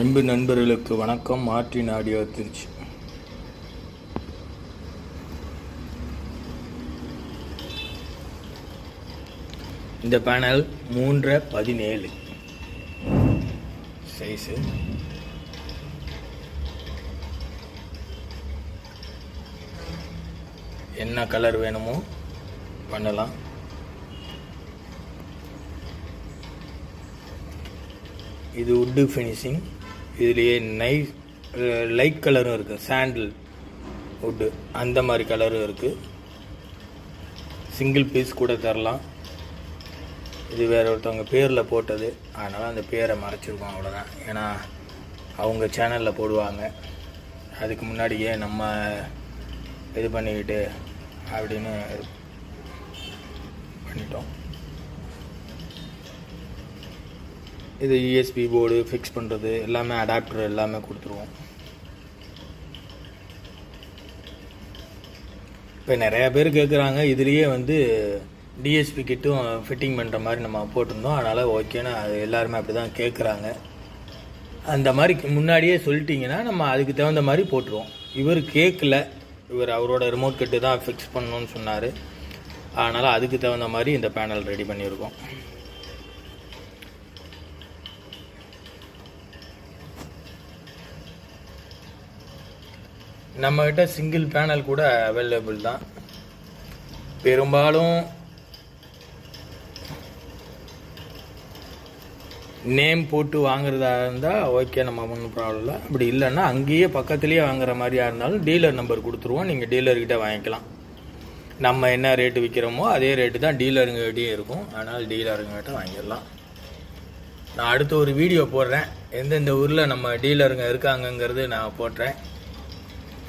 அன்பு நண்பர்களுக்கு வணக்கம். Martin audio Trichy. இந்த பேனல் 3/17 சைஸு. என்ன கலர் வேணுமோ பண்ணலாம். இது வுட்டு ஃபினிஷிங். இதுலேயே லைட் கலரும் இருக்குது, சாண்டில் வுட்டு அந்த மாதிரி கலரும் இருக்குது. சிங்கிள் பீஸ் கூட தரலாம். இது வேற ஒருத்தவங்க பேரில் போட்டது, அதனால் அந்த பேரை மறைச்சிருக்கோம், அவ்வளோதான். ஏன்னா அவங்க சேனலில் போடுவாங்க, அதுக்கு முன்னாடியே நம்ம இது பண்ணிக்கிட்டு அப்படின்னு பண்ணிட்டோம். இது யூஎஸ்பி போர்டு ஃபிக்ஸ் பண்ணுறது எல்லாமே, அடாப்டர் எல்லாமே கொடுத்துருவோம். இப்போ நிறையா பேர் கேட்குறாங்க, இதுலேயே டிஎஸ்பி கிட்டும் ஃபிட்டிங் பண்ணுற மாதிரி நம்ம போட்டிருந்தோம். அதனால் ஓகேன்னு அது எல்லாருமே அப்படி தான் கேட்குறாங்க. அந்த மாதிரி முன்னாடியே சொல்லிட்டிங்கன்னா நம்ம அதுக்கு தகுந்த மாதிரி போட்டுருவோம். இவர் கேட்கல, இவர் அவரோட ரிமோட் கிட்டு தான் ஃபிக்ஸ் பண்ணணும்னு சொன்னார். அதனால் அதுக்கு தகுந்த மாதிரி இந்த பேனல் ரெடி பண்ணியிருக்கோம். நம்மக்கிட்ட சிங்கிள் பேனல் கூட அவைலபிள் தான். பெரும்பாலும் நேம் போட்டு வாங்குறதா இருந்தால் ஓகே, நம்ம ஒன்றும் ப்ராப்ளம் இல்லை. அப்படி இல்லைன்னா அங்கேயே பக்கத்துலேயே வாங்குற மாதிரியா இருந்தாலும் டீலர் நம்பர் கொடுத்துருவோம், நீங்கள் டீலர்கிட்ட வாங்கிக்கலாம். நம்ம என்ன ரேட்டு விற்கிறோமோ அதே ரேட்டு தான் டீலருங்கிட்டே இருக்கும். அதனால் டீலருங்கிட்ட வாங்கிடலாம். நான் அடுத்த ஒரு வீடியோ போடுறேன், எந்தெந்த ஊரில் நம்ம டீலருங்க இருக்காங்கங்கிறது நான் போடுறேன்.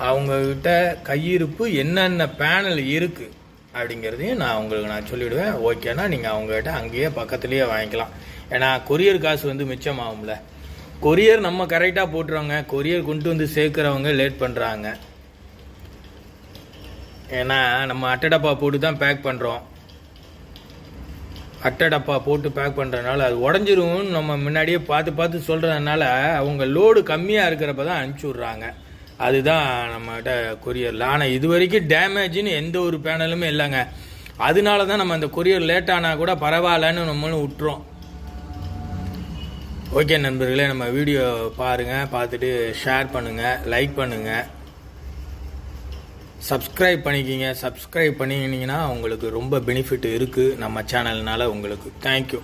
அவங்கக்கிட்ட கையிருப்பு என்னென்ன பேனல் இருக்குது அப்படிங்கிறதையும் நான் சொல்லிவிடுவேன். ஓகேனா நீங்கள் அவங்ககிட்ட அங்கேயே பக்கத்துலேயே வாங்கிக்கலாம். ஏன்னா கொரியர் காசு மிச்சமாகும்ல. கொரியர் நம்ம கரெக்டாக போட்டுருவாங்க, கொரியர் கொண்டு வந்து சேர்க்குறவங்க லேட் பண்ணுறாங்க. ஏன்னா நம்ம அட்டடப்பா போட்டு தான் பேக் பண்ணுறோம். அட்டடப்பா போட்டு பேக் பண்ணுறதுனால அது உடஞ்சிரும்னு நம்ம முன்னாடியே பார்த்து சொல்கிறதுனால அவங்க லோடு கம்மியாக இருக்கிறப்ப தான் அனுப்பிச்சி விட்றாங்க. அதுதான் நம்மகிட்ட கொரியரில். ஆனால் இது வரைக்கும் டேமேஜின்னு எந்த ஒரு பேனலுமே இல்லைங்க. அதனால தான் நம்ம அந்த கொரியர் லேட் ஆனால் கூட பரவாயில்லன்னு நம்மளும் விட்டுறோம். ஓகே நண்பர்களே, நம்ம வீடியோ பாருங்கள், பார்த்துட்டு ஷேர் பண்ணுங்கள், லைக் பண்ணுங்கள், சப்ஸ்கிரைப் பண்ணிக்கிங்க. சப்ஸ்கிரைப் பண்ணிங்கன்னா உங்களுக்கு ரொம்ப பெனிஃபிட் இருக்குது நம்ம சேனல்னால உங்களுக்கு. தேங்க்யூ.